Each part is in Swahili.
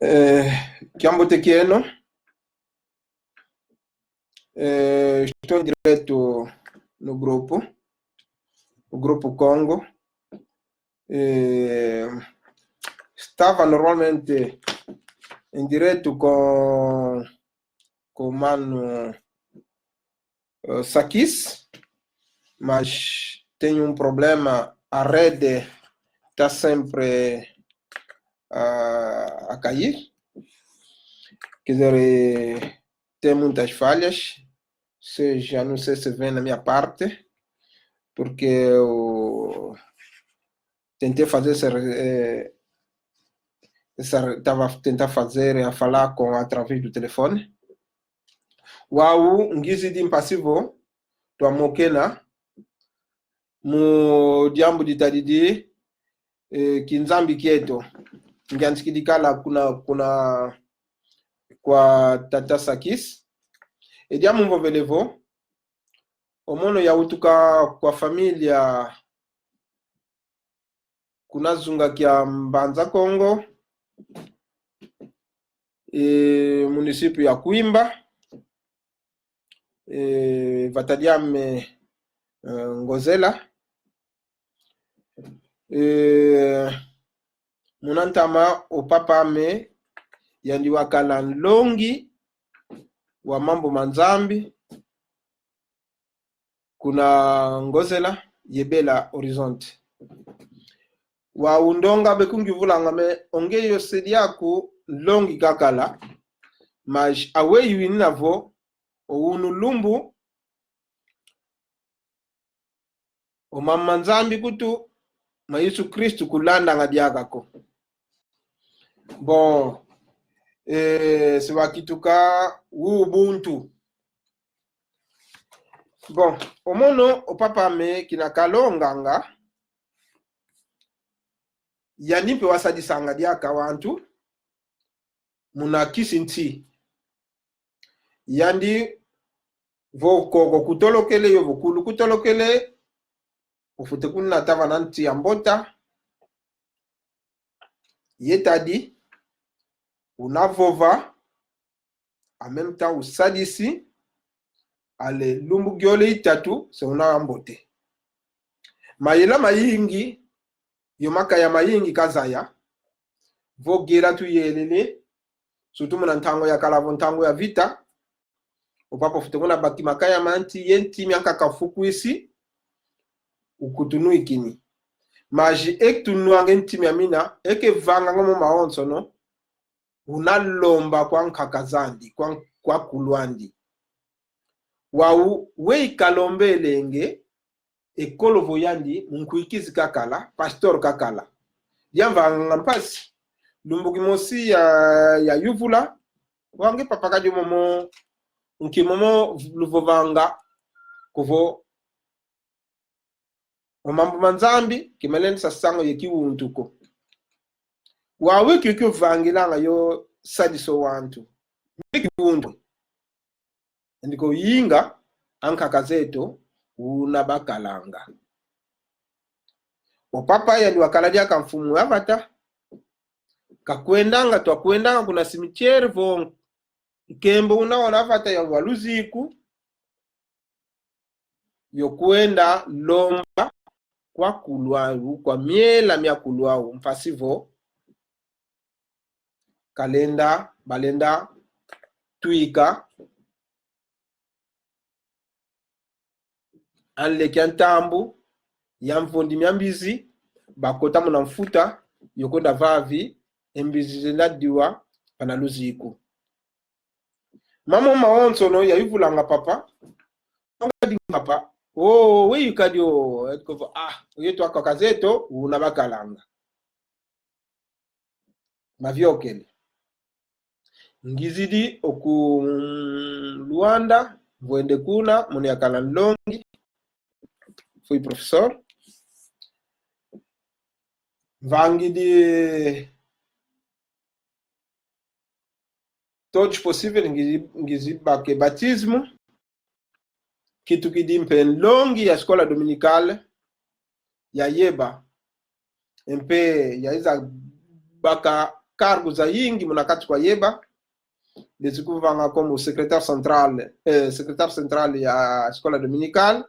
Chiambo Techieno, estou em direto no grupo, o Grupo Congo. Estava normalmente em direto com o mano Sakis, mas tenho um problema, a rede está sempre a cair, quer dizer, tem muitas falhas, seja, não sei se vem na minha parte, porque eu tentei fazer estava tentar fazer a falar com através do telefone. Uau, ngizi de impassivo, to amokena, mu diambo di tadidi, kinzambi kieto, ngiansikidikala kuna kwa Tata Sakis, e diambo mvovelevo, omono ya utuka kwa familia kunazunga kia Mbanza Congo, município ya Kwimba, vatadiame Ngozela, munantama opapa me yandi wakala nlongi wa mambo manzambi kuna Ngozela yebela Horizonte wa undonga bekungi vulanga me ongeyo sediaku longi kakala mas aweyu inavo ounu lumbu o mamanzambi kutu ma Yesu Kristu kulanda ngadiakako bon siwakituka ubuntu bon omono opapa me kinakalonganga yanimpe wasadisanga diaka wantu muna kisinti yandi vokoko kutolokele yo vokulu kutolokele ufute kuna tava nanti ambota yetadi unavova en même temps usadisi ale lumbu gyole itatu se una ambote mayela mayingi yomaka ya mayingi kazaya vogera tu yelele surtout muna ntango ya kalavo ntango ya vita upapa fute kuna baki makaya manti yenti mianka kafuku isi ukutunu ikini maji ektunu angenti miamina eke vanga ngomo maonso no unalomba kwa nkakazandi kwa kulwandi wau wei kalombe lenge ekolo voyandi munkuikizi kakala pastor kakala yamba ngampasi lumbuki mosi ya yuvula wange papakajo momo nkimomo luvovanga kuvo omambo manzambi kimeleni sasango yekiwuntuko wawe kikyo vangilanga yo sadiso wantu kiwuntu ndiko yinga ankakazeto unabakalanga opapa yali wakaladia kamfumu yavata kakwendanga twakwendanga kuna cimetière vo nkembo unaona avata ya waluziku yokwenda lomba kwa kulwaru kwa miela mia kulwaru mpasivo kalenda balenda tuika anleki ntambu ya mvondi miambizi bakota muna mfuta yokonda vavi embizi zenadiwa pana luziku mamo maonso no yayivulanga papa papa oh we kadio etko yetu akakazeto unabakalanga mavyokele ngizidi oku Luanda voende kuna mune akala nlongi fui professeur vangidi todos possível ngiziba ke batismo kitu kidimpe longi ya escola dominicale ya yeba mpe ya iza baka cargo za yingi munakati kwa yeba lezikuvanga como secrétaire central ya escola dominical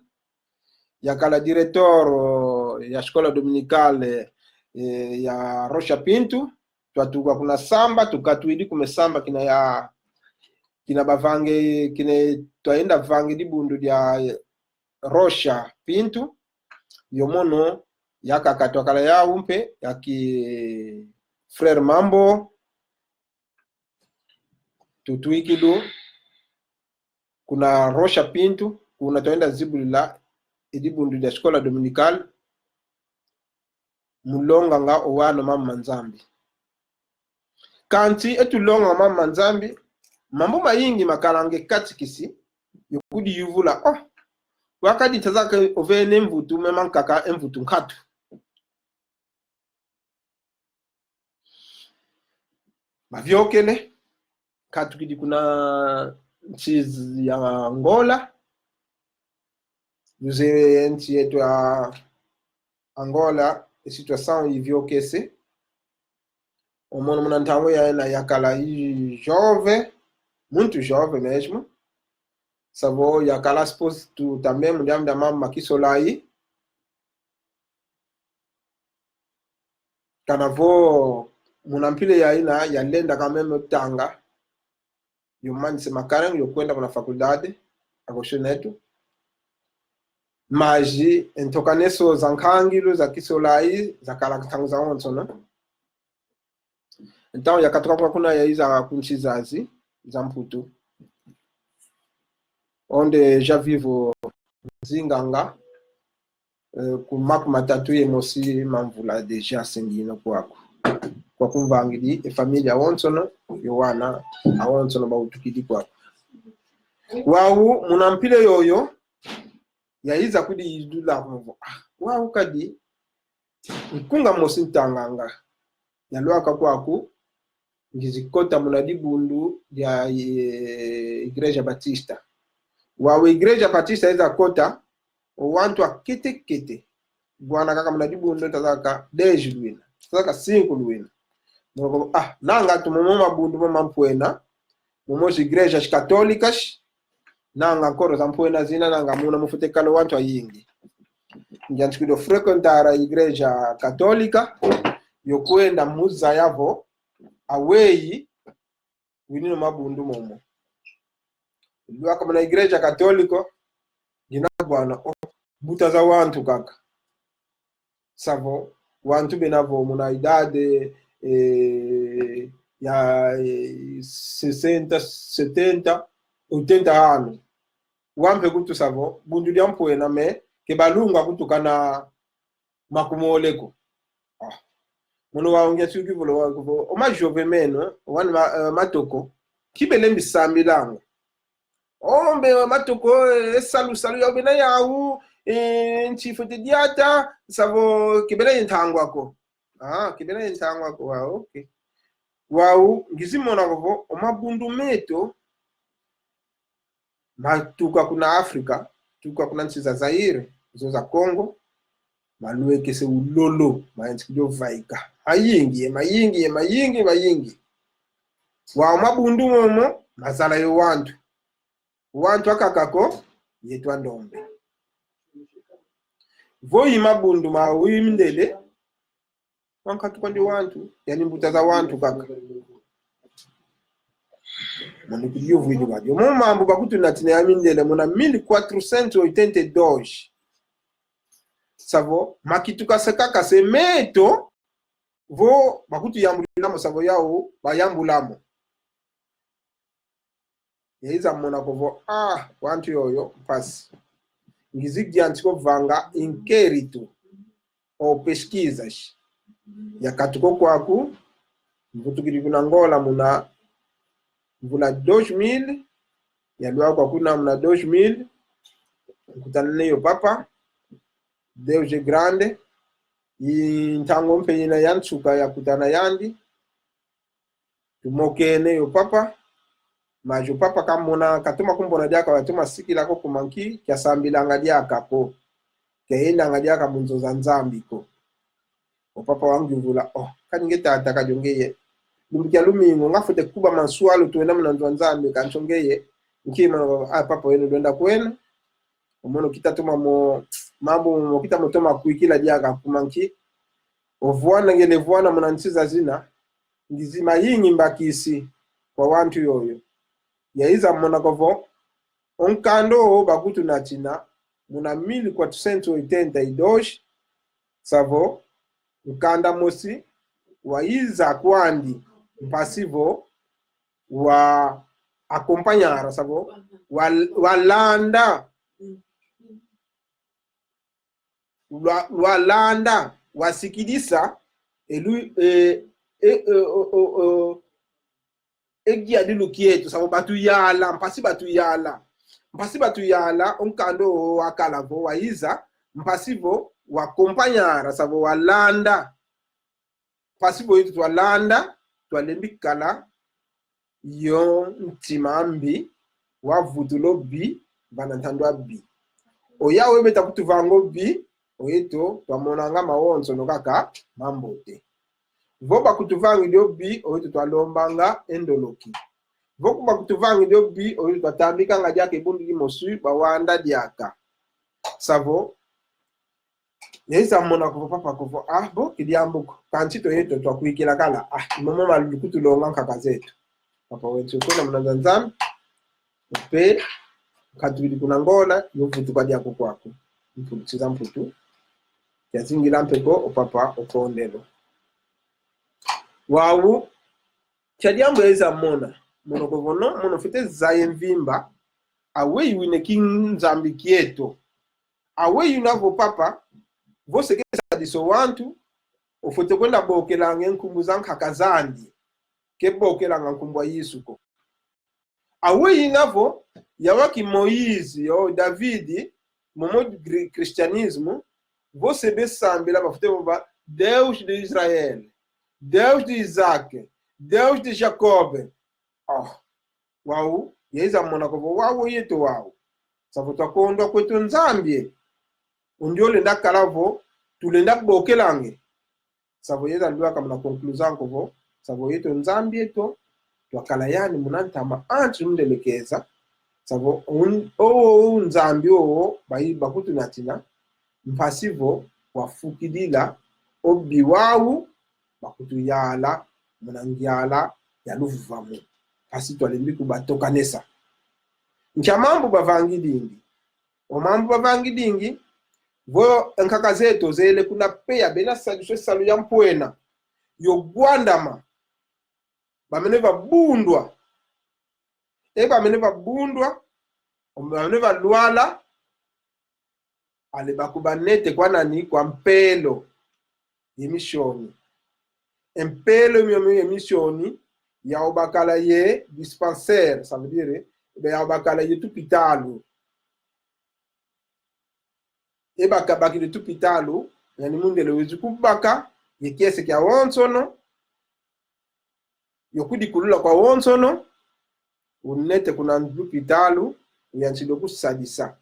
yakala director ya escola dominical ya Rocha Pinto twatuka kuna samba tukatuidi kumesamba kina bavange kine twaenda vange dibundu ya Rocha Pinto yomono yakakatwa kala ya umpe yaki frère Mambo tutuikido kuna Rocha Pinto kuna twaenda zibulila idibundu ya escola dominical mulonga nga owano mama Nzambi kanti etulonga mama Nzambi mambo mayingi makalange katikisi yokudi yuvula wakadi tazaka ovene mvutu memankaka emvutu nkatu mavyokele katukidi kuna nchi ya Angola yuze nchi yetu ya Angola situation ivyokese omono munantango ya yakala jove muito jove mesmo savo yakala suppose tu também mundiamda mama kisolai kanavo munampile ya ina yalenda kameme tanga yomani sema karang yokwenda kuna faculdade agoshenetu maji entokaneso zankangilo za kisolai za kalakitangu za onsono então yakatoka kwa kuna ya iza kunchizazi za mputu onde já vivo zinganga kumaku matatu yemosi mamvula deja sengina kwako kwa kumvangili familia onsono yowana awonsono bautukidi kwako wau munampile yoyo yaiza kudi idula mvo wau kadi nkunga mosi ntanganga yalwaka kwako ngizikota munadibundu ya Igreja Batista wawe Igreja Batista iza kota wantu akete bwana kaka munadibundu tazaka 10 luina tazaka 5 luina mwako nanga tumomo mabundu mampwena momozi Igrejas Católicas nanga koro zampwena zina nanga muna mufutekalo wantu ayingi njantikido frequentara Igreja Católica yokwenda muza yavo awei winino mabundu momo lwa kama na Igreja Católico gina bwana buta za wantu kaka savo wantu benavo muna idade ya 60 70 80 ano wampe kutu savo bundu lyampwena me kebalunga kutukana makumoleko muno waongea tukivulo wako omajove meno wana matoko kibelembi sambilango ombe matoko salu ya bena yawu nchifu diata savo kibele ntangwako kibele ntangwako okay wau ngizimona ko omabundu meto matuka kuna Afrika tuka kuna nchi za Zaire zo za Congo malueke se ulolo maentikio vaika mayingi wa mabundu momo mazala yo wantu akakako yetwa ndombe voyi mabundu mawimndele wankatu kwandi wantu yani mbuta za wantu kaka moni kudio vili badio mambo bakutu natine yamindele mona 1482 savo makituka sekaka semeto vo bakutu yambulamo savo yao bayambulamo yaiza mona kovo wantu yoyo pasi ngizigi antiko vanga inkerito o pesquisas yakatuko kwaku mvutukiri kuna Angola muna mvula 2000 yalwa kwa kuna muna 2000 mkutana yo papa Deus é grande intango mpenyina yansuka yakutana yandi tumokene yo papa majo papa kamona katuma kumbona diaka watuma sikila ko kumanki kyasambila diaka ko keenda ngadiaka munzo za Nzambi ko o papa wangu vula kani ngeta ataka jongeye lumbikia lumingo ngafute kuba mansualo tuenda mnanzwa nzambe kanchongeye nkima papa wenu doenda kwena omono kitatuma mo mambo mo kitamotoma kuikila jaga kumanki ovuana ngene vuana mnansiza zina ngizima yinyi mbakisi kwa wantu yoyo yaiza mona kovo onkando bakutu na china muna 1482 savo nkanda mosi waiza kwandi mpasivo wa akompanyara savo walanda walanda wasikilisa elu egia dilu kietu savo batu yala mpasi batu yala onkando wakalavo waiza mpasivo wakompanyara savo walanda pasivo yitu twalanda twalembikala yo ntimambi wavutulo bi banantandwa bi oyawe beta kutuvango bi oyeto twamonanga mawonso nokaka mambote voba kutuvangi dio bi oyeto twalombanga endoloki vokuba kutuvangi dio bi oyeto twatambika nga diaka ibundi limosu bawanda diaka savo yesa mona ko papa ko bo kidiambuko kanchito yeto twakuikila kala mama malukutu longa nkaka zetu papa wetu kuna mnazanzam pe katubidi kuna ngona yovutu kwa diako kwako mpuliza mputu yazingira mpeko opapa okondelo wawu chadiambo yesa mona mono ko vono mono fite zaye mvimba awe yuine kinzambi kieto awe yunavo papa vose kesa diso wantu ofote kwenda bokela ngenkumbu zankaka zandi ke bokela ngankumbu yisuko awe yinavo yawaki Moïse yo David momo christianisme vose besambela bafute boba Deus de Israel, Deus de Isaac, Deus de Jacob. Wau yeza mona ko wawo yeto wawo safuta kondo kwetu nzambie undiole ndakalavo tulenda bokelange savo yeza ndua kama na conclusion kovo savo yeto nzambie to twakala yani munantama antu ndelekeza savo nzambi o bayi bakutu natina mpasivo wafukidila obi wawu bakutu yala munangiala yaluvamu kasi twalembi kubatoka nesa nchamambu bavangi dingi omambu bavangi dingi vo nkaka zeto zele kuna peya bena salu ya mpwena yo gwandama bamene babundwa bamene babundwa bamene balwala ale bakubanete kwa nani kwa mpelo yemishoni empelo myomo yemishoni ya obakala ye dispensaire, ça veut dire ya obakala ye tupitalu baka baki de tupitalu yani mundele wezu kubaka ye kiese kya wonsono yokudi kulula kwa wonsono unete kuna tupitalu yanchido kusadisa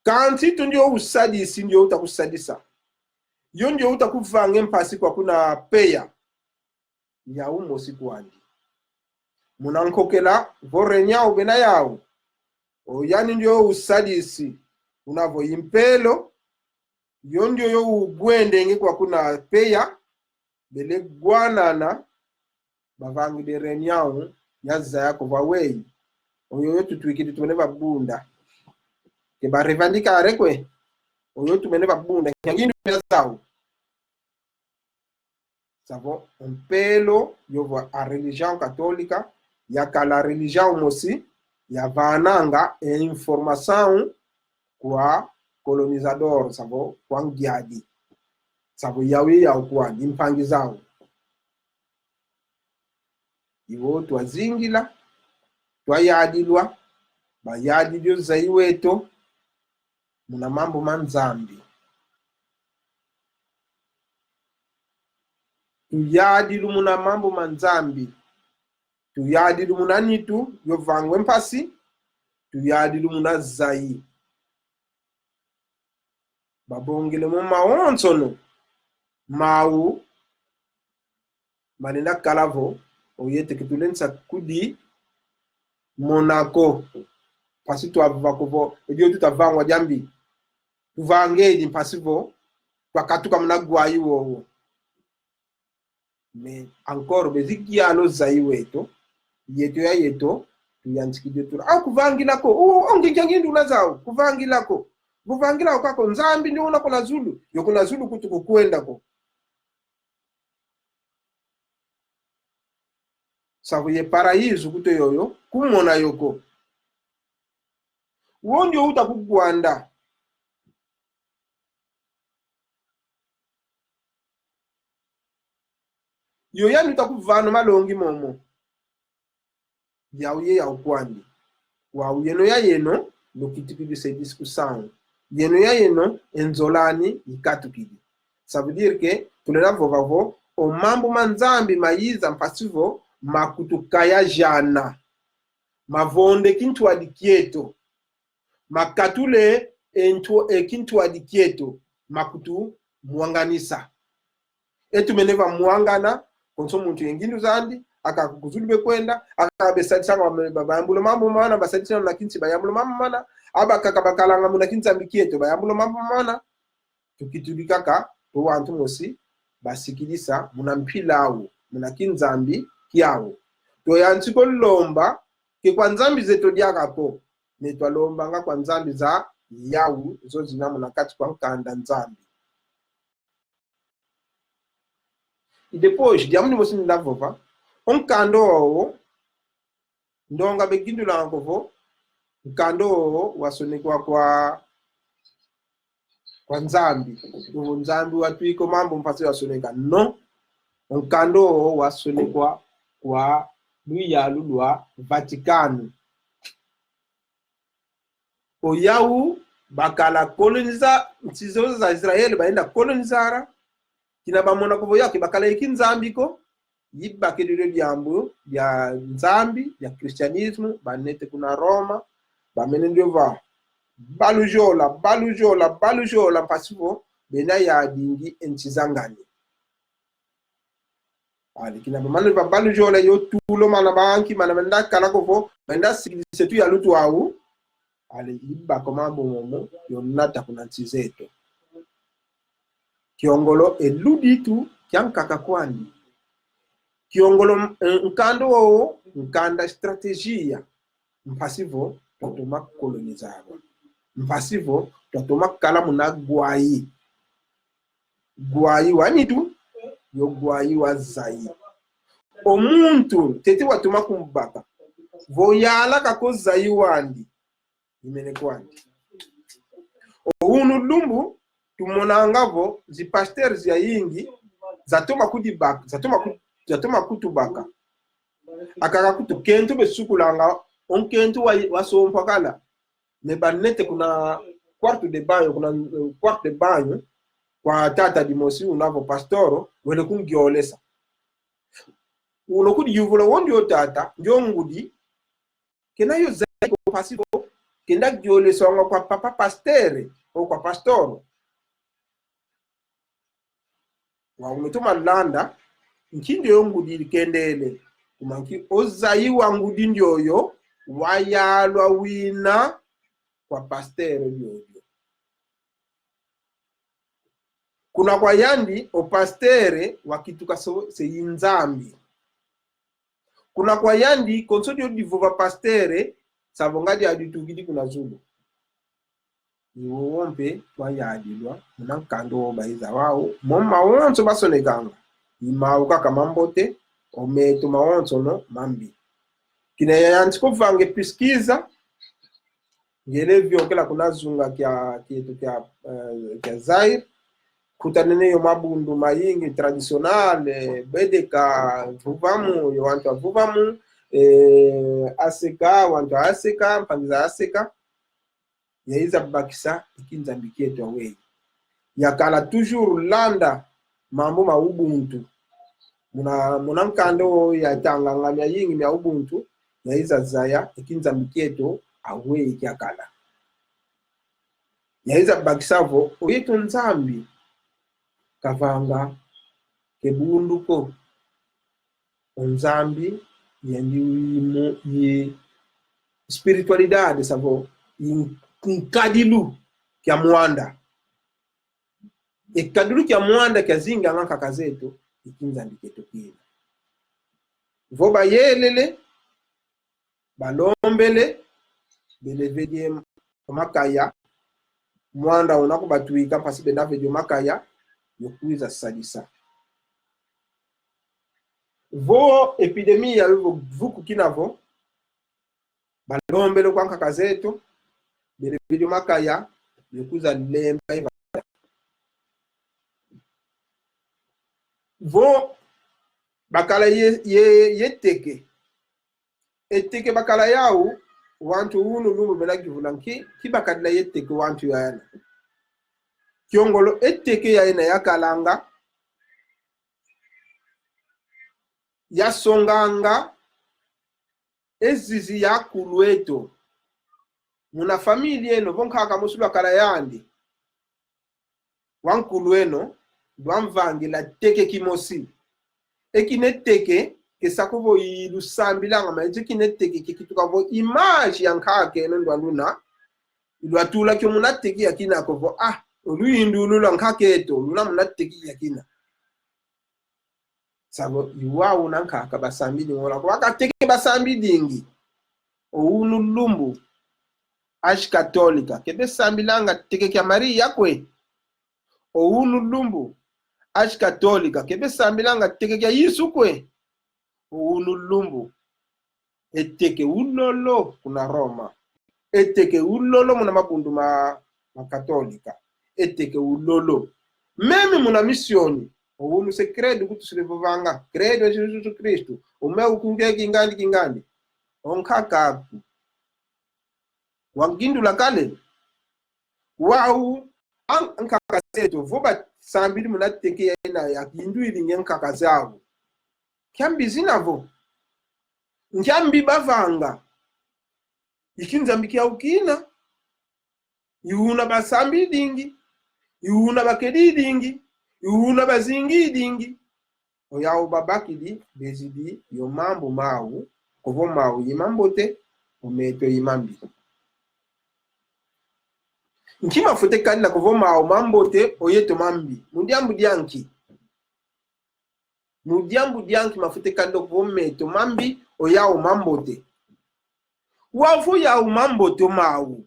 kanti tundio usadisi ndio utakusadisa yo ndio utakuvange mpasi kwa kuna peya ya umo sikuandi munankokela vorenya ubena yao yani ndio usadisi unavo impelo yo ndio yo ugwende nge kwa kuna peya bele gwanana bavangi de renyao yaza yako vawei oyo yotu tuikidi tumeneva bunda ke barevandika arekwe oyo tumeneva bunda ngini yazao savo mpelo yovo a religião católica yakala religião mosi ya vananga informação kwa colonizador savo kwa ngiadi savo yawe ya kwa impangi zao iwo twazingila twayadilwa bayadilyo zaiweto muna mambo manzambi tuyadilu muna mambo manzambi tuyadilu muna nitu yovangwe mpasi tuyadilu muna zai babongele mu mawonsono mawu manenda kalavo oyete kitulensa kudi Monaco pasi tu avakovo edio tutavangwa jambi tuvangedi pasivo wakatuka mnagwai wo mais encore beziki alo zaiweto yeto ya yeto tuyansikide tu kuvangila ko onginjangindu lazao kuvangila ko kuvangila kako nzambi ndio unako na Zulu yoko na Zulu kutuko kwenda ko savuye paraíso kuto yoyo kumona yoko wondio utakugwanda yoyani utakuvano malongi momo yauye yaukwandi wau yeno ya yeno lokitikidi sedis kusangu yeno ya yeno enzolani ikatukidi ça veut dire que tulena vovavo o mambo manzambi mayiza mpasivo makutukaya jana mavonde kintu adikieto makatule kintu adikieto makutu muanganisa etu meneva muangana konso muntu yengindu zandi akakuzulube kwenda akabesadisanga bayambulo mambo mana basadisanga na kinti bayambulo mambo mana abakakabakalanga muna kinzambi kieto bayambulo mambo mana tukitulikaka to wantu mosi basikilisa muna mpilawo muna kinzambi kiawo to yantsiko lomba ke kwa nzambi zeto diakako netwa lomba nga kwa nzambi za yawu zo zinamu na kati kwa nkanda nzambi e depois diamuni mosi ndavova onkando owo ndonga begindula ngovo nkando owo wasonekwa kwa nzambi uvo nzambi watuiko mambo mpasi wasoneka no onkando owo wasonekwa kwa luyalu lwa Vatikano oyawu bakala koloniza ntizo za Israeli baenda kolonizara kina bamona kuvo yake bakala ikinzambiko yibakedero lyambo ya nzambi ya kristianismo banete kuna Roma bamene ndio va balujola pasivo bena ya dingi enchizangani ali kina bamane va balujola yo tulo mana banki mana benda kala kuvo benda setu ya lutu au ali yiba komambo momo yonata kuna ntizeto kiongolo eluditu kyankaka kwani kiongolo nkando owo nkanda strategia mpasivo totoma kolonizarwa mpasivo totoma kala muna gwai wanitu yo gwai wa zai omuntu tete watuma kumbaka voyala kako zai wandi imene kwandi unu lumbu tumonangavo zipasteurs ya yingi zatoma kudibaka zatoma kutubaka akaka kutu kento besukulanga onkento wasompa kala me banete kuna quarto de banho kwa tata dimosi unavo pastoro wele kungiolesa uno kudi yuvula wondi otata ndio ngudi kena yo zai ko pasivo kenda giolesa kwa papa pastere o kwa pastoro wa umetoma landa nkindi yo ngudi kendele kumanki ozai wa ngudi ndioyo wayalwa wina kwa pastere yoyo kuna kwa yandi o pastere wakituka se inzambi kuna kwa yandi konsodio divova pastere savongadi aditugidi kuna Zulu iwompe twayadilwa munankando baiza wao moma wonso basonekanga imauka kamambote ometo mawonso no mambi kina yantiko vange piskiza ngelevyo kila kunazunga kya Zaire kutanene yo mabundu mayingi traditionale bedeka vuvamu yo wantu vuvamu aseka wantu aseka mpangiza aseka yaiza bakisa ikinzambi kietu awei yakala toujours landa mambo ma ubuntu muna nkando ya tanganga yingi ya ubuntu yaiza zaya ikinzambi kietu awei yakala yaiza bakisavo oyetu nzambi kavanga kebunduko onzambi yendi ye spiritualidade savo nkadilu kya mwanda ekadilu kya mwanda kya zinga nga kaka zetu ikinzambi ketu kina vo bayelele balombele belevedye makaya mwanda unako batuika pasi bedavedye makaya yokwiza sadisa vo epidemia vuku kinavo balombele kwa kaka zetu belevedye makaya yokwiza lemba iva vo bakala yeteke eteke bakala yau wantu unu lumbu belakivula kibakadila yeteke wantu yana kiongolo eteke yaina yakalanga yasonganga ezizi yakulu eto muna familia eno vonkaka musulu akala yandi wankulu eno dwamvangila teke kimosi ekineteke kesakuvo ilusambilanga maji kineteke kikitukavo image yankake eno ndwaluna ilwatula kyo munateki yakina kovo oluyindu lula nkake eto lula munateki yakina sabo iwawu nankaka basambili ngola kwa kateke basambili dingi ounu lumbu ash katolika kebe sambilanga teke kya Maria kwe ounu lumbu ash katolika kebe sambilanga teke kya Yesu kwe ounu lumbu eteke ulolo kuna Roma eteke ulolo muna mabundu ma katolika eteke ulolo meme muna misioni ounu se credo kutusilevanga credo Jesus Kristo ume ukungeki kingandi onkaka wangindu la kale wau ankaka seto voba sambili munateke yaina yakindu ilinge nkaka zao kyambi zinavo nkyambi bavanga ikinzambi kya ukina iuna basambi dingi iuna bakedi dingi iuna bazingi dingi oyao babakidi bezidi yo mambo mau kovo mau yimambote umeto yimambi nkima fote kanila kovo mau mambote oyeto mambi mudiambu dianki mafute kando kovo meto mambi oyao mambote wafu yao mambote mau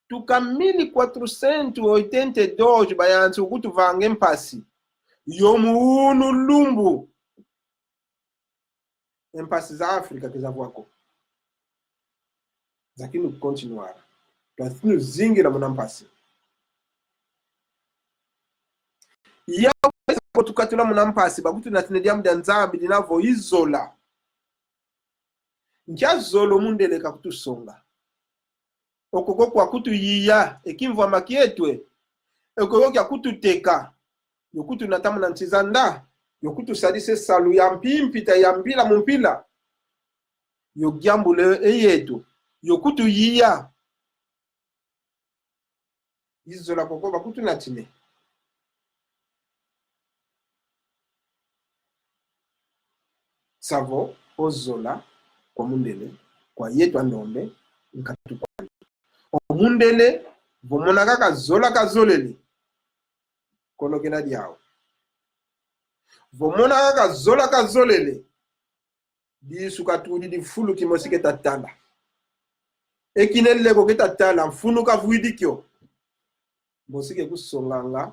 tuka 1482 bayansi ukutu vange mpasi yomuunu lumbu empasi za Afrika kizavuako zakinu continuara twasinu zingira muna mpasi yao tukatula muna mpasi bakutu natinediamu dia nzambi dinavo izola nkia zolo mundeleka kutusonga okoko kwa kutu yiya ekimvwa makietwe okoko kwa kutu teka yokutu natamu na ntizanda yokutu sadise salu ya mpimpita ya mpila mumpila yogyambule eyetu yokutu yiya izola koko bakutu natine savo ozola kwa mundele kwa yetu andombe nkatukwani omundele vomona kaka zola kazolele kono kena diao vomona kaka zola kazolele disu katudi di fulu kimosike tatala ekinelle ko ketatala mfunu kavuidikyo bosike kusonganga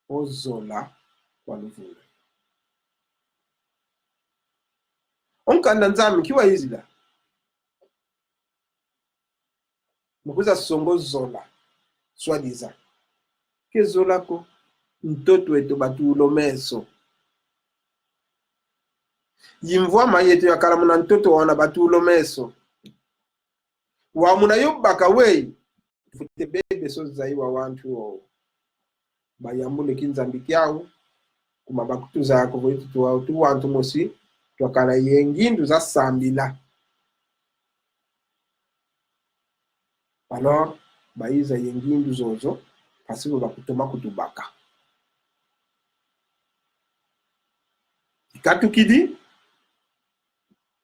ozola kwa luvule onkanda nzami kiwa izila mukuza songo zola swadiza ke zola ko mtoto wetu batulo meso yimvwa mayetu yakala muna mtoto wana batulo meso wa muna yobaka wei fute bebe so zaiwa wantu o bayambule kinzambi kyao kuma bakutu zako voitu tuwa tu wantu mosi twakala yengindu za sambila alors baiza yengindu zozo pasibo bakutoma kutubaka ikatukidi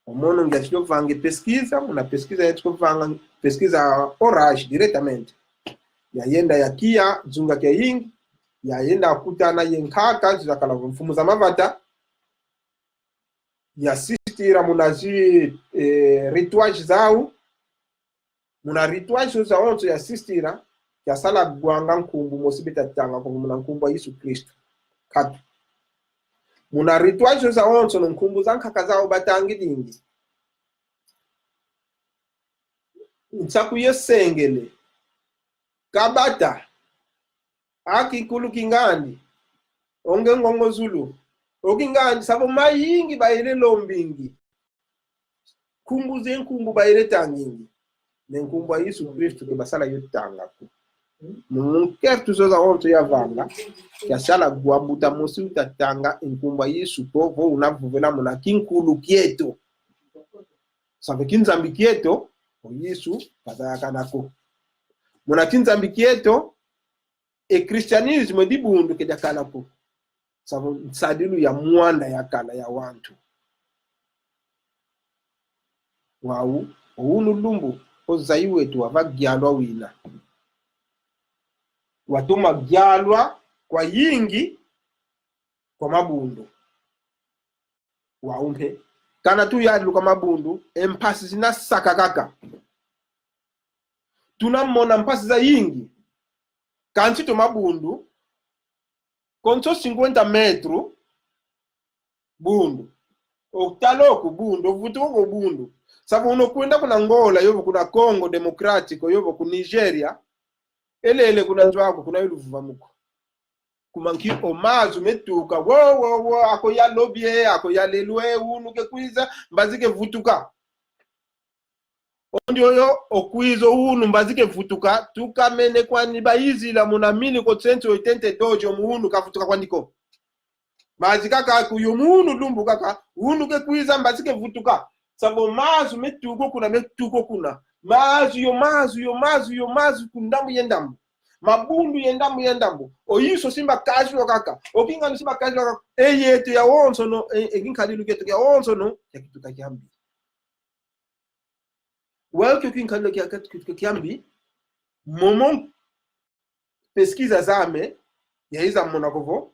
Omono ngatilo vange pesquisa, muna pesquisa yetiko vanga pesquisa orage diretamente. Yayenda yakia dzunga ke yingi, yayenda akutana yenkaka zizakala mfumu za mavata. Yasistira munazi rituage zao. Muna rituage za onzo yasistira yasala gwanga nkumbu mosibita tanga kwa muna nkumbu wa Yesu Kristo. Katu. Muna rituage za onzo nkumbu za nkaka zao batangi dingi. Nsaku yesengele kabata aki kulu kingandi onge ngongo zulu okingandi sabo mayingi baile lombingi kumbuze nkumbu baile tangingi nenkumbu wa Yesu Kristo ke basala yotanga ku munkertu zoza onto ya vanga yasala guabuta mosi utatanga nkumbu wa Yesu povo unavuvela muna kinkulu kieto sabe kinzambi kieto Yesu kadaka nako muna kinzambi kieto kristianisme di bundu kedakala ko sabo nsadilu ya mwanda ya kala ya wantu wau unu lumbu ozai wetu wavagyalwa wina watuma gyalwa kwa yingi kwa mabundu waumpe kana tu yadlu kwa mabundu empasi zina saka kaka tunamona mpasi za yingi kanchito mabundu konso 50 metru bundu oktaloku bundu vutuko bundu sabu unokwenda kuna Angola yobo kuna Congo Democratico yobo kuna Nigeria elele kuna njwako kuna iluvuvamuko kumanki omazu metuka wo ako ya lobie ako ya lelwe unuke kwiza mbazike vutuka ondio yo okwizo unu mbazike vutuka tukamene kwani bayizila munamini ko 180 dojo muunu kavutuka kwandiko mazika kaka yumunu lumbu kaka unuke kwiza mbazike vutuka sabo mazu metuko kuna metuko kuna mazu kundambu yendambu mabundu yendambu oyiso simba kashlo kaka okinga simba kashlo kaka eyetu ya wonso no ekinkalilu ketu ya wonso no yakituka kyambi welke kinkalilu yakituka kyambi momon pesquisa zame yaiza monakovo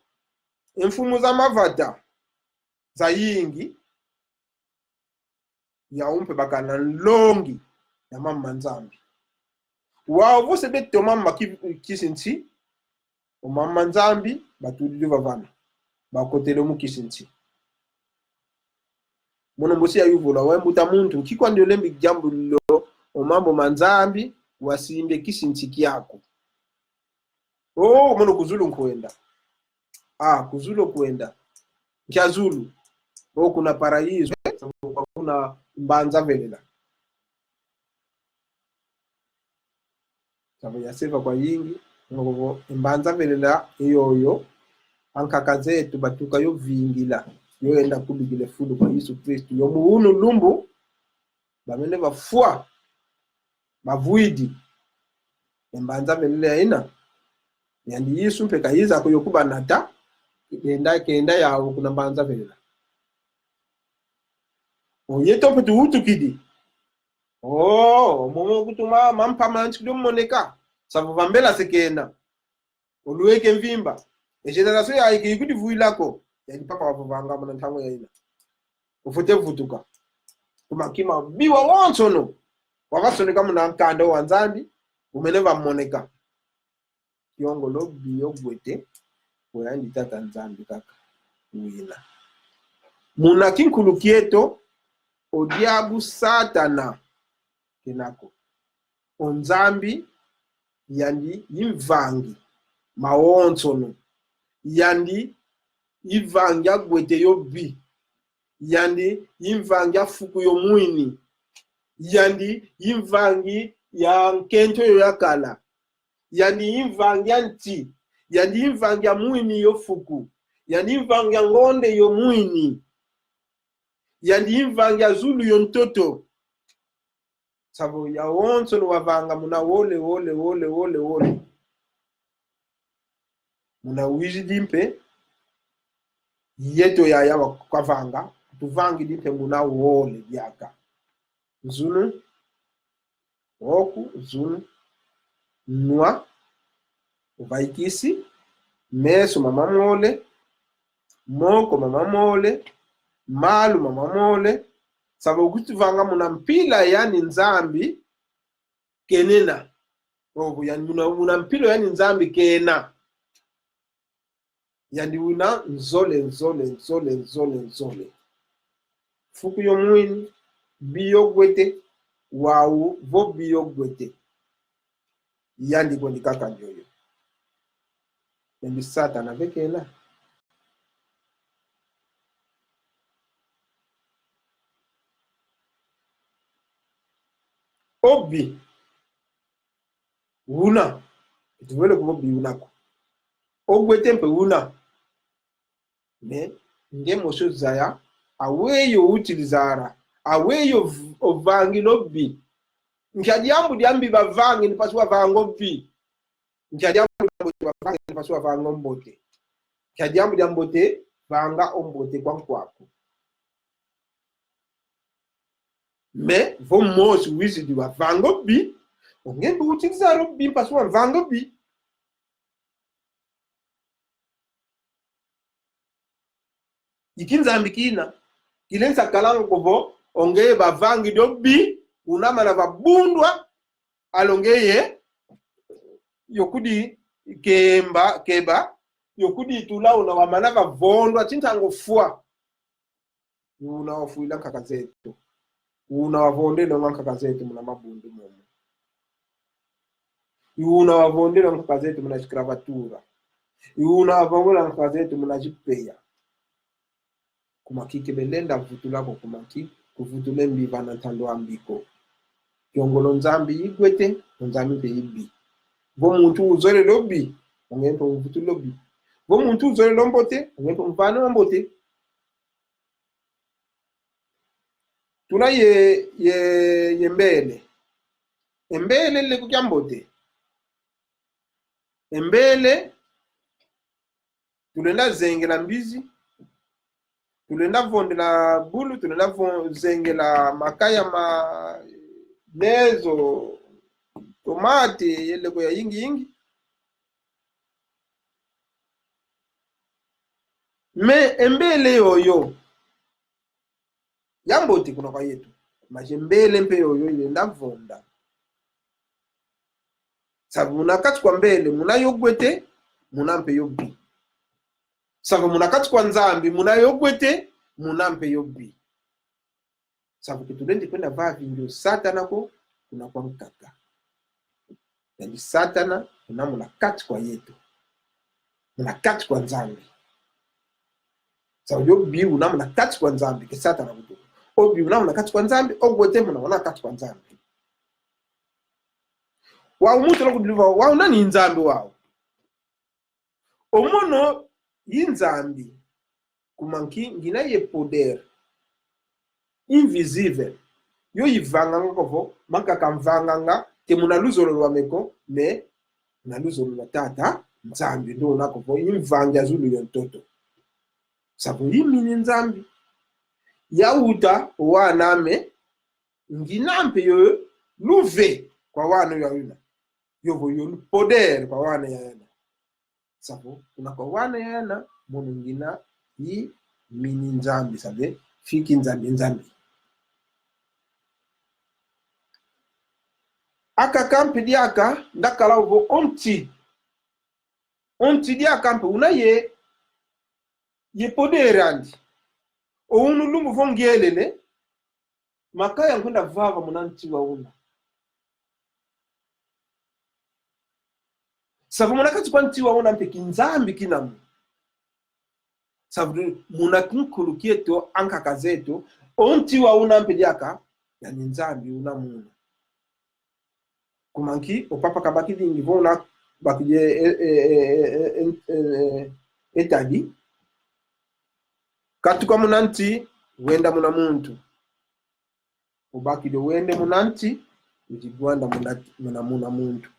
mfumu za mavata za yingi ya umpe bakana longi ya mama nzambi wao vose beto mama kisinti o mama nzambi batulile vavana bakotele mu kisinti mono mbosi ya yuvola wembuta muntu kikwa ndio lembi jambo lo o mambo manzambi wasimbe kisinti kyako mono kuzulu nkwenda kuzulu kwenda kyazulu kuna paraiso kuna mbanza velela sabu yaseva kwa yingi ngovo mbanza velela yoyo ankaka zetu batuka yo vingila yo enda kubigile fulu kwa Yesu Kristo yo muunu lumbu bamene bafua bavuidi mbanza velela ina yandi Yesu mpeka yiza ko yokuba nata kenda yawo kuna mbanza velela oyeto putu utukidi momo kutuma mampa manchi moneka sabu vambela sekenda oluweke mvimba generation ya ikikuti vuilako yani papa wavanga mona ntango ya ina ufute vutuka kumakima biwa wonso no wakasoneka muna nkanda wanzambi umeneva moneka yongo lo biyo gwete oyandi tata nzambi kaka wina muna kinkulu kieto odiabu satana kenako onzambi yandi imvangi maonsono yandi ivangi agwete yobi yandi imvangi afuku yo mwini yandi imvangi ya nkento yo yakala yandi imvangi ya nti yandi imvangi ya mwini yo fuku yandi imvangi ya ngonde yo mwini yandi imvangi ya zulu yo ntoto sabo ya wonso no wavanga muna wole muna wiji dimpe yeto ya kwa vanga tuvangi dipe muna wole yaka zunu oku zunu nwa uvaikisi meso mama mole moko mama mole malu mama mole sabo kutuvanga muna mpila yani nzambi kenena obu yani muna mpilo yani nzambi kena yani una nzole fuku yo mwini biyo gwete wawu vo biyo gwete yandi kwa nikaka njoyo yani satana vekela obi una ituvele kubo bi unako ogwete mpe una ne nge mosho zaya aweyo utilizara aweyo ovangi lobi nkyadiambu diambi bavangi nipaswa vango bi nkyadiambu bavangi nipaswa vango mbote nkyadiambu diambote vanga ombote kwa nkwako me vo mosi wizidi wa vango bi ongembe utilizara bi nipaswa vango bi ikinzambi kina kilensa kalango kovo onge bavangi dobi unama na babundwa alongeye yokudi keba yokudi tula una wamana bavondwa tintango fua una wafuila kaka zetu una wavondela kaka zetu muna mabundu momo una wavondela kaka zetu muna shikravatura una wavondela kaka zetu muna jipeya kumaki kebelenda vutula ko kumaki kuvutule mbiva na tando ambiko kiongolo nzambi igwete nzambi pe ibi vo muntu uzole lobi ongento mvutule lobi vo muntu uzole lombote ongento mvano mbote tuna ye mbele embele le kukyambote embele tulenda zengela mbizi tulenda vondela bulu tulenda zengela makaya ma nezo tomate yele ko ya yingi me embele yoyo yamboti kuna kwa yetu majembele mpe yoyo ile ndavonda sabu munakati kwa mbele muna yogwete muna mpe yobi sabu munakati kwa nzambi muna yogwete muna mpe yobi sabu kitulendi kwenda vavi ndio satana ko kuna kwa mkaka yani satana kuna munakati kwa yetu munakati kwa nzambi sabu yobi una munakati kwa nzambi ke satana kutu obi una munakati kwa nzambi ogwete muna munakati kwa nzambi wa umuto lokudiva wa unani nzambi wao omono yinzambi kumanki ngina ye poder invisible yo yivanga ngovo makaka mvanga ke muna luzolo lwa meko me na luzolo lwa tata nzambi ndo nakovo yimvanga zulu yontoto sabu yimini nzambi yauta waname nginampe yo luve kwa wana yawina yovo yo poder kwa wana yana sabu kuna kwa wana yana mono ngina yi mini nzambi sabe fiki nzambi aka kampi diaka ndakala uvo onti diaka mpe una ye poderandi ounu lumbu vongelele makaya nkwenda vava munanti wa una sabu munakati kwa nti wa una mpe kinzambi kinamu sabu munakinkulu kieto ankaka zetu onti wa una mpe diaka yani nzambi una muna kumanki opapa kabaki dingi vona bakije etadi katuka munanti wenda muna muntu ubaki do wende munanti ujigwanda muna muntu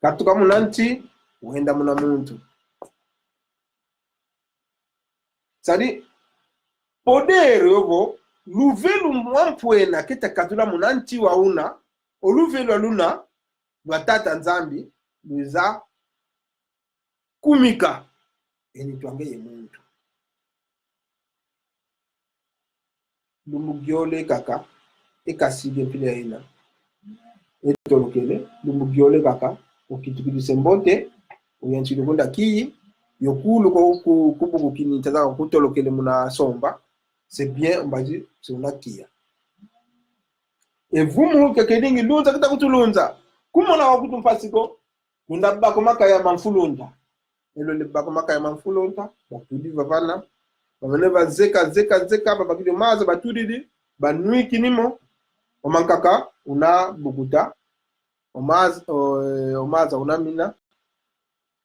katuka munanti wenda muna muntu sadi poder yobo luvelu mwampwena keta katula munanti wa una oluvelu aluna lwatata nzambi lwiza kumika eni twangeye muntu lumugiole kaka ekasige mpile ina etolokele lumugiole kaka ukitukilise mbote uyanchile kunda kiyi yokulu ko kubuku kini tazaka kutolokele muna somba c'est bien mbaji sona kia evumu kekedingi lunza kita kutulunza kumona wakutumfasiko kunda bako makaya manfulunta elo le bako makaya manfulunta batudi vavana bameneva zeka babakile maza batudidi banui kinimo omankaka una bukuta omaza unamina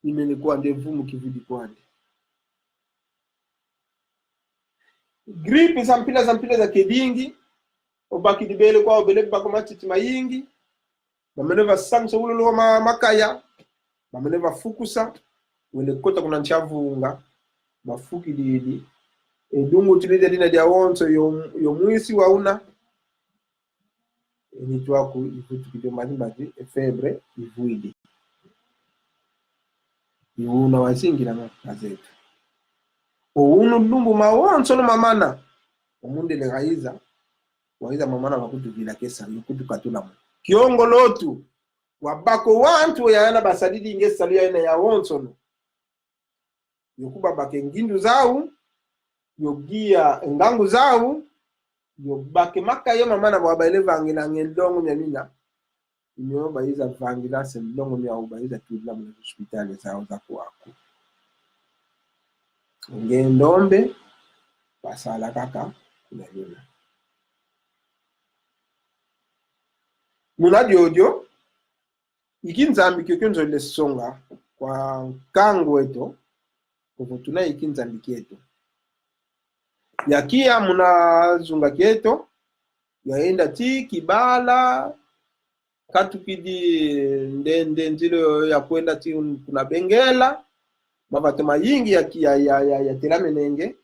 imene kwa ndevumu kividi kwande gripe zampila za kedingi obaki dibele kwa obele bako matiti mayingi bameneva samso ulolo makaya bameneva fukusa wele kota kuna nchavunga bafuki didi edungu tilide dina dia wonso yo mwisi wauna enitwaku ifutu kide mati febre ivuidi iuna wazingira mazetu ounu lumbu mawonso no mamana omunde le gaiza waiza mamana wakutu vila kesa yukutu katula kiongo lotu wabako wantu yana basadidi ingesa liya ina ya wonso no yokuba bake ngindu zao yogia ngangu zao yobake makaye mamana wabaile vangila ngendongo nyamina inyo baiza vangila sendongo nya ubaiza tudla mu hospitali zao za kwako ngendombe basala kaka kuna yona muna jojo ikinzambi kyokyo le songa kwa kango eto kuvutuna ikinzambi kyeto yakia muna zunga kyeto yaenda ti kibala katukidi ndende nzilo ya kwenda ti kuna bengela mavatema yingi ya telamenenge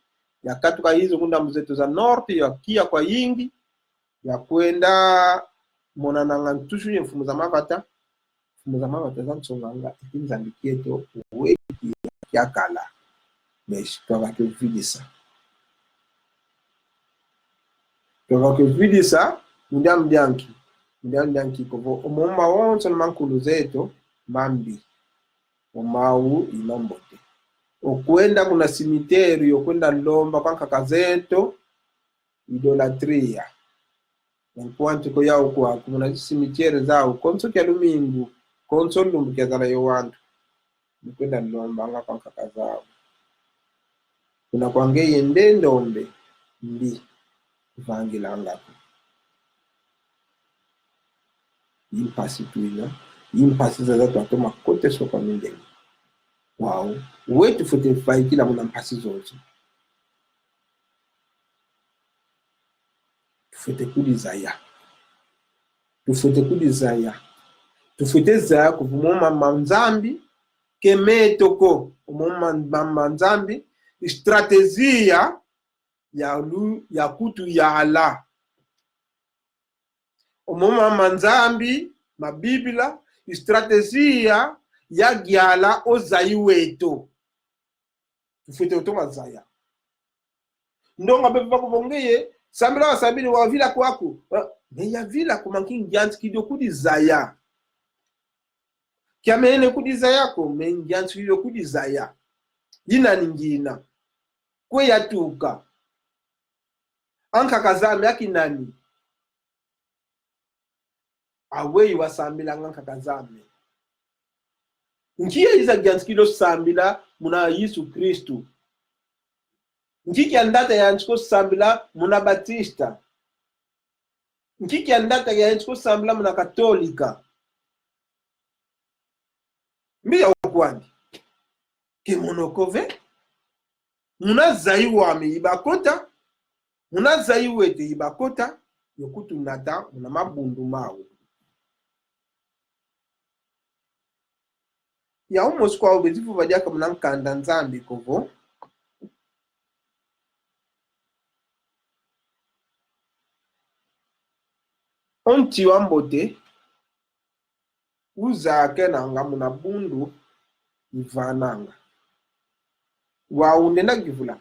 ya katuka hizo kunda mzetu za north ya kia kwa yingi ya kwenda mona nanga ntushu ya mfumu za mavata za msonganga ikinzambi kyeto uweki ya kala meshi kwa vidisa kwa vidisa mdianki kovo omoma wonso mankulu zeto mambi omau imambote okwenda kuna simiteri yokwenda lomba kwa kaka zeto idolatria nkwantu ko yao kwa kuna simiteri zao konso kya lumingu konso lumbu kya zala yo wantu kwenda lomba nga kwa kaka zao kuna kwangeye ndendombe mbi vangila ngako impasi tuina impasi za zato atoma kote soka mindeni wow wetu fote fai kila muna mpasi zote tufete tufete zaya kuvumoma manzambi kemetoko umoma manzambi strategia ya kutu ya ala umoma manzambi mabibila strategia ya gyala ozayi weto tufete utoma zaya ndonga bebe bakubongeye sambila wasabili wa vila kwaku meya vila kumankingi jansi kidio kudi zaya kia mene kudi zaya ko mengi jansi kidio kudi zaya yina ningina kwe yatuka anka kazame yaki nani awei wasambila anka kazame nkiya iza jansi kidio sambila muna Yesu Kristu nkiki andata ya nchiko sambila muna Batista nkiki andata ya nchiko sambila muna Katolika mbiya ukwandi kemonokove muna zayi wame ibakota muna zayi wete ibakota yokutu nata muna mabundu mawe ya umosi kwa ubezifu vajaka muna nkanda nzambi kovo onti wambote uzake nanga muna bundu ivananga waunde na givula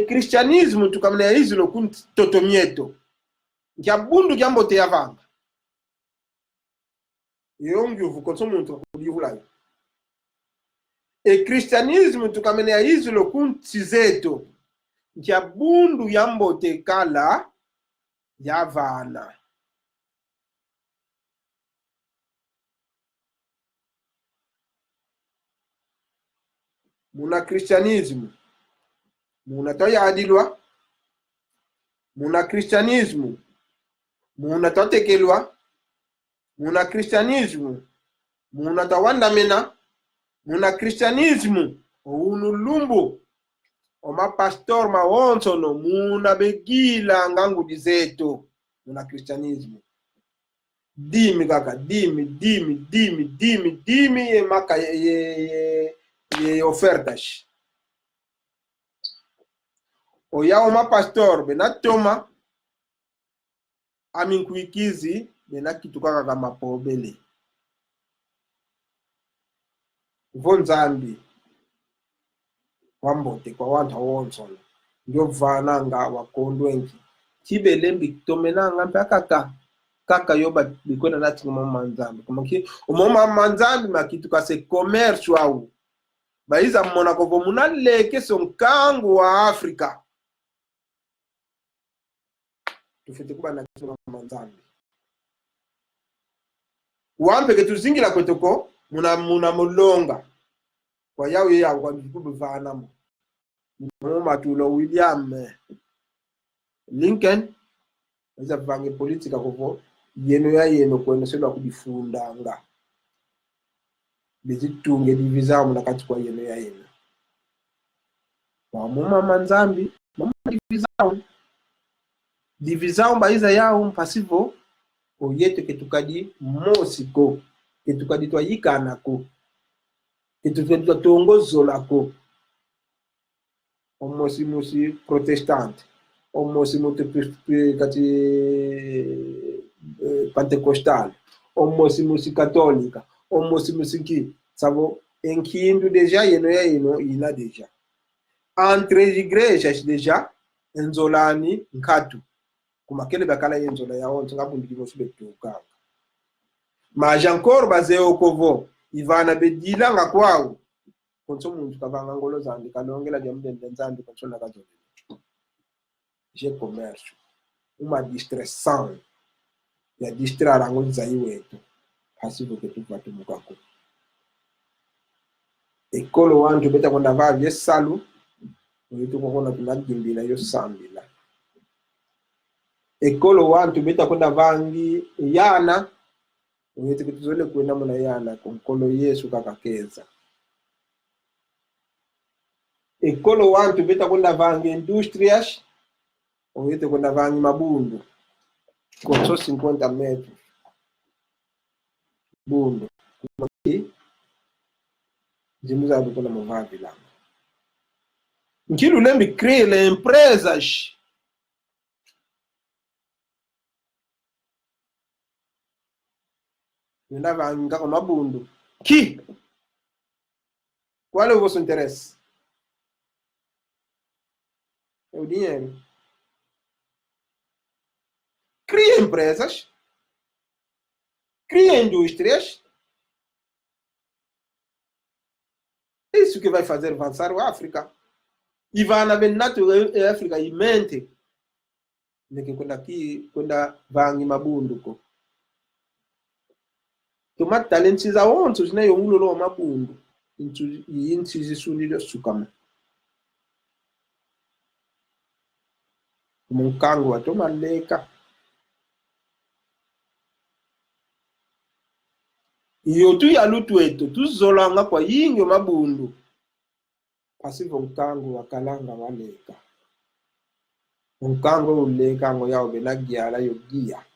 kristianisme tukamna izilo kunti totomieto kya bundu kya mbote yavanga yongi uvukoso muntu kulivula kristianisme tukamna izilo kunti zeto kya bundu ya mbote kala yavana muna kristianisme muna toyadilwa muna kristianisme muna totekelwa muna kristianisme muna tawandamena muna kristianisme unulumbu oma pastor mawonsono muna begila ngangu dizeto muna kristianisme dimi kaka dimi ye maka ye ofertas oya oma pastor bena toma aminkuikizi bena kitukaka kama pobele vonzambi wambote kwa wanta wonsono ndio vananga wakondwengi tibelembi tomenanga mpaka kaka yoba bikona nati mama nzambi kuma ki mama nzambi makituka se commerce au baiza mona ko munaleke sonkangu wa Afrika tufite kuba na mama nzambi wampe ke tuzingira kwetoko muna mulonga kwa yawe ya kwa bikubu vanamo mama tulo William Lincoln eza vange politika kovo yeno kwenda selo kudifundanga bizitunge divizamu nakati kwa yeno wa mama nzambi mama divizamu baiza yao mpasivo oyete ketukadi mosiko ketukadi twayikana ko ketukadi twatongozolako omosi protestante omosi kati pentecostal omosi católica omosi ki savo enkindu deja yeno ina deja entre igrejas deja enzolani nkatu kumakele bakala yenzola yawo ngabundikimo subetuka mas encore bazeo kovo ivana bedilanga kwao konso muntu kavanga ngolo zandi kalongela jamudende nzandi konsola kazo je commerce uma distressant ya distrara ngolo zaiwetu hasibu ketupa tumukako ekolo wantu beta konda va vyesalu oyitu kokona tunagimbila yo sambila ekolo wantu beta konda vangi yana oyitu kituzole kwenda muna yana konkolo Yesu kakakeza ekolo wantu beta konda vangi industrias oyitu konda vangi mabundu konso 50 metros bundu zimuza bukona muvavi la nkilu lembi créer les empresas ndava ngako mabundu ki qual é o vosso interesse? É o dinheiro. Cria empresas, cria indústrias. É isso que vai fazer avançar a África. E vai na venato a África e mente. Porque quando aqui, quando vai em mabundu, tomar talentos aonde, né? Eu uno mabundu. E inci sunilo sukama. Munkango atoma leka. Iyo tu ya lutu eto, tu zolanga kwa yingi mabundu. Pasivo mkango wakalanga waleka. Mkango uleka ngo yao benagiala yogia.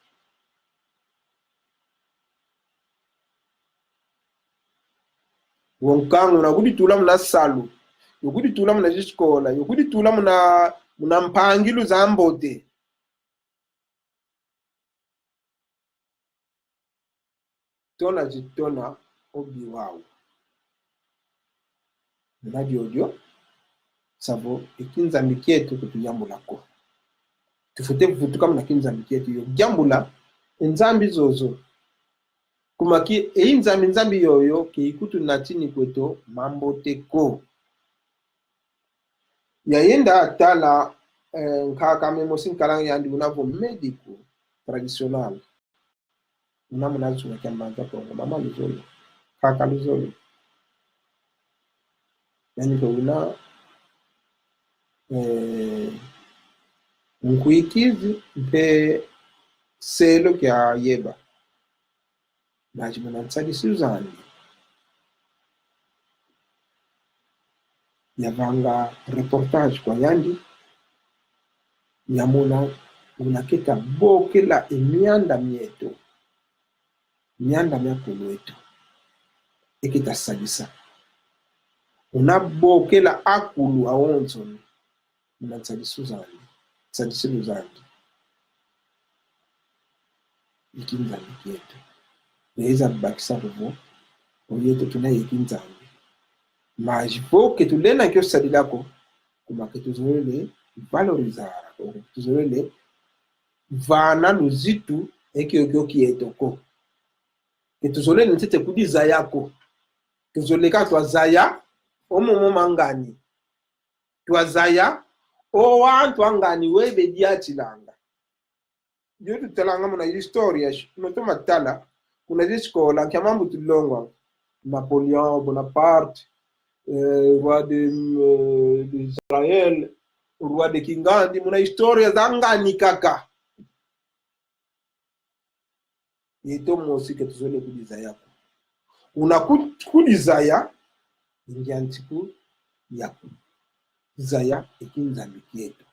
Mkango unakudi tula mna salu. Yokudi tula mna jishkola. Yokudi tula mna mpangilu za mbote. tona jitona obi wao nadi odio savo ikinzambi kyetu kutuyambulako tufute vutu na kinzambi kyetu yo jambula enzambi zozo kumaki nzambi yoyo keikutu natini kweto mambo teko yayenda atala nkaka memosi nkalang yandi unavo medico traditional unamu nazu na kiambaza kwa mama luzolo kaka luzolo yani kwa una nkuikizi mpe selo kya yeba najimuna nsadi Suzanne yavanga reportage kwa yandi yamuna unaketa bokela emianda mieto mianda myakulu wetu ikita sadisa unabokela akulu awonzoni na Suzanne Suzanne ikinzambi kyetu neza bakisa kuvo oyeto tunaye ikinzambi majipoke tulena kyo sadilako kuma ketuzorele valorizara ketuzorele vana luzitu ekyo kietoko ketuzorele ntete kudiza yako ketuzoleka twazaya omomo mangani twazaya owantu angani webe diachilanga yotu talanga muna historia notoma tala kuna discola kya mambo tulongwa Napoléon Bonaparte roi d'Israël roi de Kingandi muna historia zangani kaka yeto mosi ketuzole kudiza yako unakudiza indiantiku yako zaya ikinzambi kyetu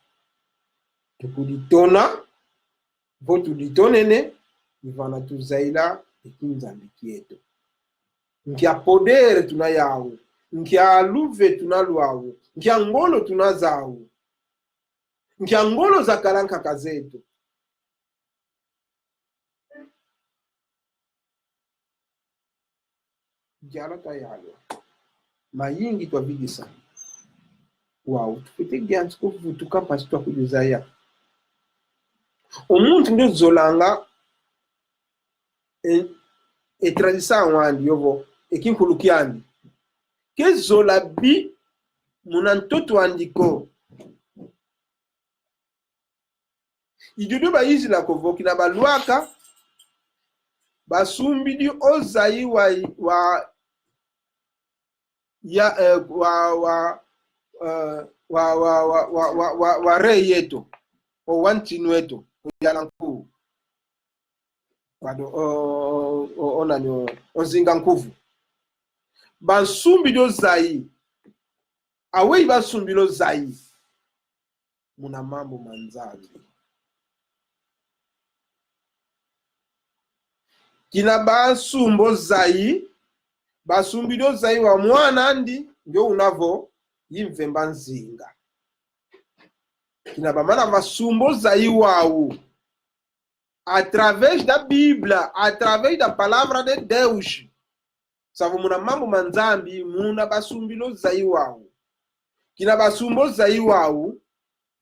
tukuditona votu ditonene ivana tuzaila ikinzambi kyetu nkia podere tunayawo nkia luve tunalwawo nkia ngolo tunazawo nkia ngolo za kalanka kazetu jala tayalo mayingi twabigisa wow tufite gyanzi ko vutuka mpasi twakujuzaya omuntu ndio zolanga tradisa wandi yovo ekinkulukiandi ke zola bi munantoto andiko ijudu bayizi la kovoki na balwaka basumbidi ozayi wa re yeto o wantinu weto yalanku wado onanyo ozinga nkuvu basumbi zayi awe basumbi zayi muna mambo manzazi kina basumbo zayi basumbi zayi wa mwana andi ndio unavo yimvemba nzinga kina bamana basumbo zayi wawu através da Bíblia, através da palavra de Deus. Sabe muna mambo manzambi muna basumbilo zaiwao. Kina basumbo zaiwao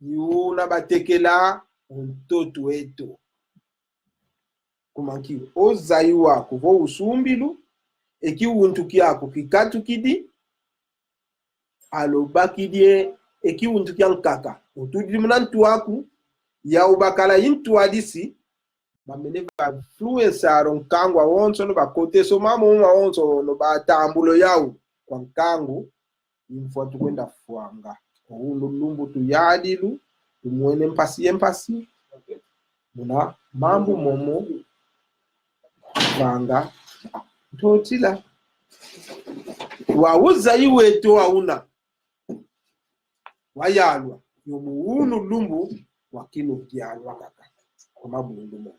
yuna batekela mtoto wetu. Kumanki o zaiwa kuvo usumbilu eki untuki yako kikatu kidi alobakidie eki untuki yankaka utudi mnantu waku ya ubakala intu hadisi bamene ba influencer nkangwa wonso no bakote so mama wonso no batambulo yawo kwa nkangu imfuatu kwenda fuanga ulo lumbu tu yadilu tumwene mpasi muna mambo momo vanga totila wauza iweto wauna wayalwa yomuunu lumbu wakino byalwa kaka kwa mabundu momo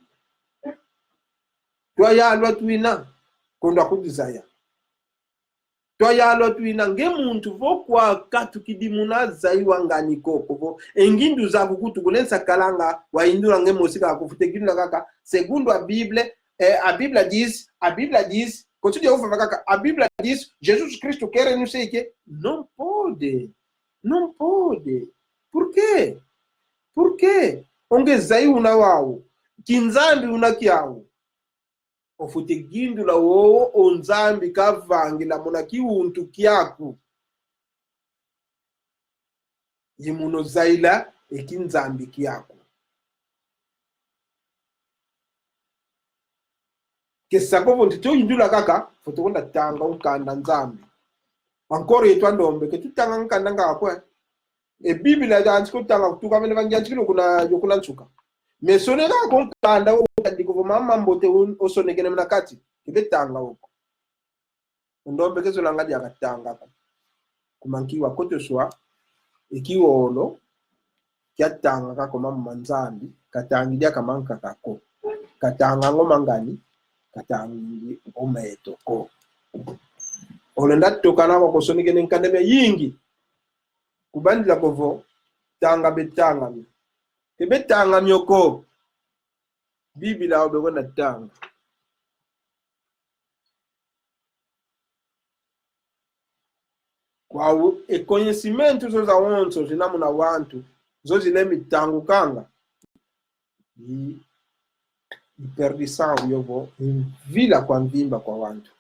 twayalwa tuina kondwa kudizaya twayalwa tuina ngemuntu vokwa katukidimuna zaiwa ngani koko engindu za kukutu kulensa kalanga waindura ngemosika kufutekinda kaka segundo a Bible a Bíblia diz, continue a falar, a Bíblia diz, Jesus Cristo quer não sei o que. Não pode. Não pode. Por quê? Por quê? Onde zai una wao, kinzambi una kiao. Ofutigindu la wo onzambi kavangi la mona kiuntu kiaku. Yimuno zaila ekinzambi kiaku. Kesakovo ntito indula kaka, fotokonda tanga unkanda nzambi. Ancora yetu andombe, ke tutanga unkanda ngakwe. E Biblia ya anchiko tanga kutuka vile vangi anchiko kuna nsuka. Mesoneka kunkanda ndiko mama mbote osonekene mnakati. Kibe tanga huko. Ndombe kezo langadi akatanga. Kumankiwa kote swa ikiwolo kyatanga kako mama nzambi katangidia kamanka kako. Katanga ngoma ngani katangi ometo ko. Olenda tokana kwa kosonekene nkandeme yingi. Kubandila kovo tanga betanga mi. Kibe tanga myoko. Biblia obewona tanga. Kwa conhecimento zoza wonso zinamuna wantu zozile mitangu kanga perdição yovo vila kwa mvimba kwa wantu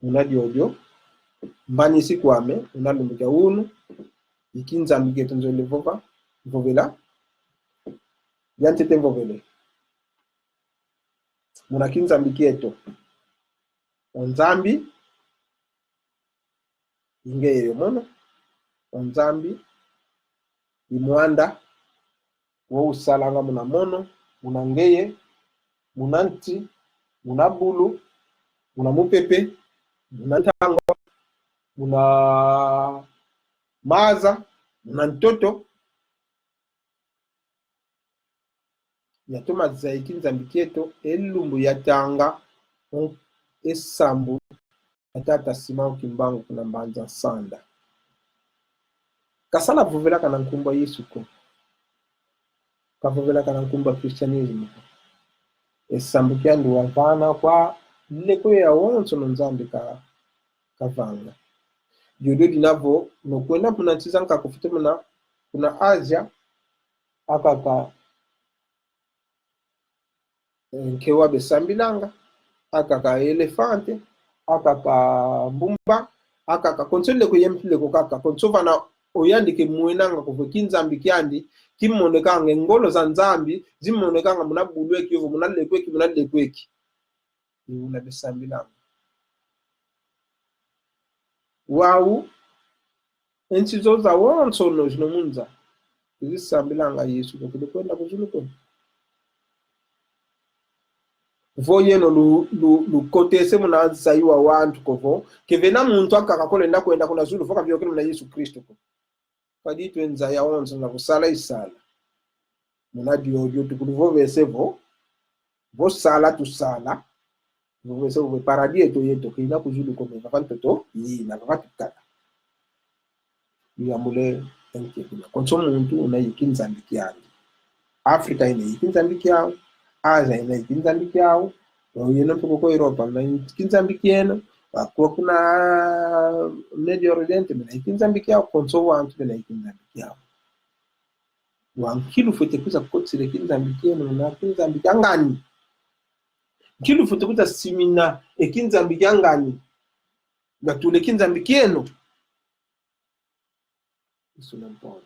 unadi ojo mbanisi kwame unalumika unu ikinza mgeto nzole vopa vovela yantete vovele muna kinza mgeto onzambi ingeyo mono onzambi imwanda wo usalanga muna mono muna ngeye muna nti muna bulu muna mupepe muna ntango muna maza muna ntoto yatuma zaikinza mbiketo elumbu yatanga esambu atata simao kimbangu kuna mbanza sanda kasala vuvela kana nkumba Yesu ko kavuvela kana nkumba Christianism esambu kyandu wavana kwa leko ya wonso nzambi kavanga yodo dinavo nokwenda munanchiza nkakufite kuna Asia akaka nkewa besambilanga akaka elefante akaka mbumba akaka konsole ko yempile ko kaka konsova na oyandi ke muenanga ko kinzambi kyandi kimonekanga ngolo za nzambi zimonekanga munabulwe kiyo munalekweki una besambilanga wau enchizo za wonso no jinomunza zisambilanga Yesu ko kwenda kuzuluko voyeno lukotese muna zaiwa wantu kovo kevena muntu akakakola nda kwenda kuna zulu foka vyo kile na Yesu Kristo ko kadi twenza ya onzo na kusala isala muna dio tukulivo vesevo vo sala tu sala vo vesevo ve paradis to yeto kina kuzulu ko meva fantoto yi na vatukata yamule enke kuna konsomo muntu una yikinza mbikiani Afrika ine yikinza mbikiao Asia ina yikinza mbikiao yeno tuko Europa na yikinza mbikieno kwa kuna Medio Oriente na yikinza mbikiao konso wantu na yikinza mbikiao wankilu fote kuza kotsile kinza mbikieno na kinza mbikangani kilu fote kuza simina ekinza mbikangani batule kinza mbikieno isuna mpone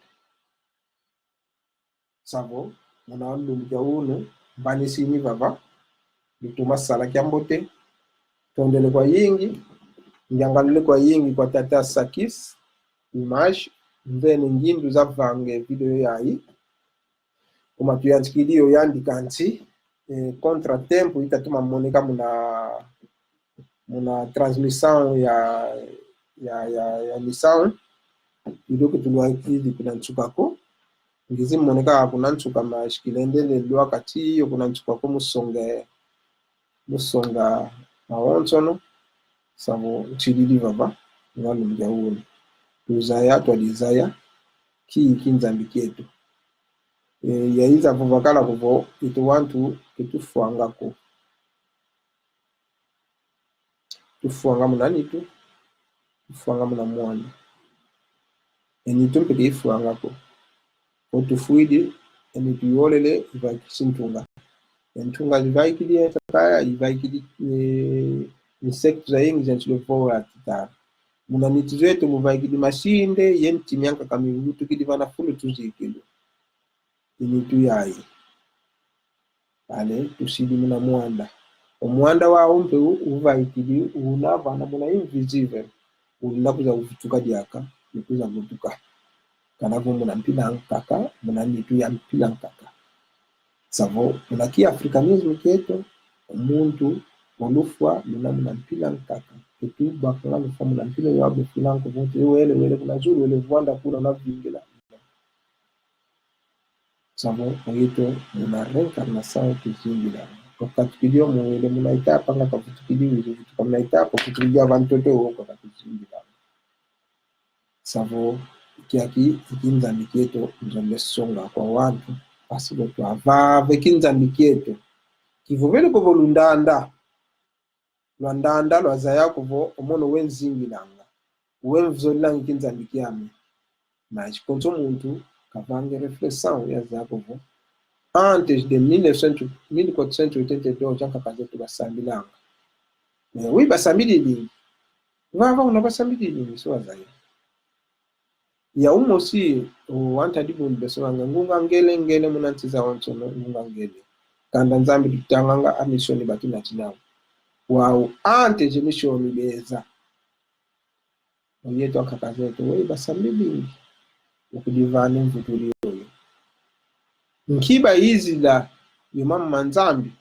savo mwana wandu mjauno mbani sini vava bituma sala kiambote tondele kwa yingi njangalile kwa yingi kwa tata Sakis image mbene ngindu za vange video yayi kuma tuyansikilio yandika nti kontra tempo itatuma moneka muna transmission ya mission idoke tulwakidi kuna nchukako ngizi moneka kuna nchuka mashikilendele lwa kati yo kuna nchukako musonga maonsono savo chilili baba ngalo mjauni tuzaya twalizaya ki kinzambi kyetu yaiza vuvakala kuvo itu wantu kitufuangako tufuanga munanitu tufuanga muna mwana enitu mpeke ifuangako otufuidi enitu yolele ivaikisi ntunga entunga ivaikili etakaya ivaikili insects zaingi zentulevola titara munanitu zetu muvaikili mashinde yenti mianka kamivutu kili vana fulu tuzikili initu yayi ale tusidi muna mwanda omwanda wa umpe uvaikili unavana muna invisible unakuza kuvutuka diaka nikuza kuvutuka kanavo muna mpila nkaka muna nitu ya mpila nkaka savo muna ki africanisme keto omuntu olufwa muna mpila nkaka ketu bakanga lufa muna mpila yabe filanko vote wele kuna zuru wele vwanda kuna na vingila savo oyito muna reincarnation kizingila okatukilio mwele muna itapa nga kavutukilio vizuvutuka muna itapa kutukilia vantoto woko kakizingila savo kiaki ikinzambi kieto nzambe songa kwa watu pasipo twavave kinzambi kieto kivovele kovo lundanda lwandanda lwazaya kovo omono wenzingilanga wemvzolilanga kinzambi kiame na chikonso muntu kavange reflexion yazaya kovo antes de 1482 chanka kazetu basambilanga wi basambili lingi vava una basambili lingi so wazaya ya umosi wanta dibu mbesonga ngunga ngele munantiza wancho ngunga ngele kanda nzambi tutanganga amishoni batina chinawo wao ante je mishoni beza oyeto akakazeto we basambili ukudivana mvutuli oyo nkiba hizi la yomama manzambi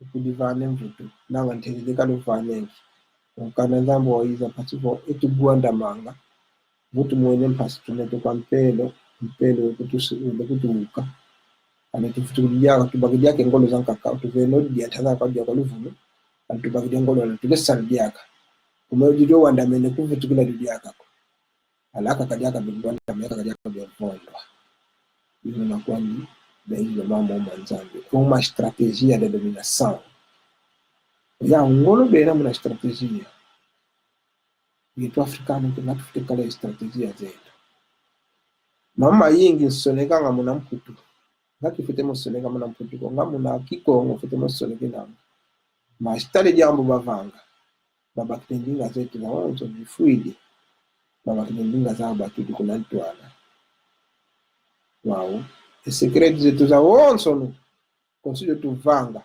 ukudivana mvutu nanga nteleleka lufanengi ukanda nzambo waiza patipo etugwanda manga vutu mwene mpasi tuneto kwa mpelo kutuuka anetufutuliaka tubagidiaka ngolo zankaka tuveno diatana kwa dia kwa luvuno atubagidia ngolo tulesalidiaka umejidio wandamene kuvutukila didiaka alaka kadiaka bingwanda kameka kadiaka bingwanda hizo nakuwa ni hizo mama manzambi kwa strategia de domination ya ngolo bena muna strategia yetu afrikani tunatufutikala strategia zetu mama yingi nsoneka nga muna mputu ngati fete msoneka muna mputu nga muna kikongo fete msoneka namo mastale jambo bavanga baba kitendinga zetu na wanzo bifuidi baba kitendinga za batudu kuna ntwana wao secret zetu za wanzo no konsijo tuvanga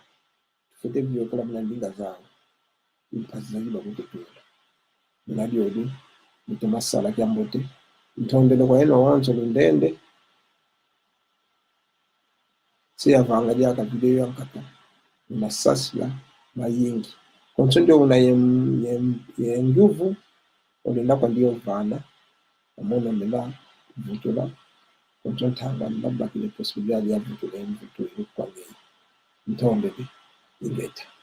fete byo kala muna ndinga zao impazi za jiba kututu Nadi odu, nito masala kiambote. Ntondele kwa heno wanzo lundende. Siya vanga jaka video yankata. Masasla, mayingi. Konsondo una ye nguvu. Olenda kwa ndiyo vana. Amona mela, vutula. Konsondo tanga mbaba kile posibilia ya vutula ya mvutula. Ntondele, ingeta.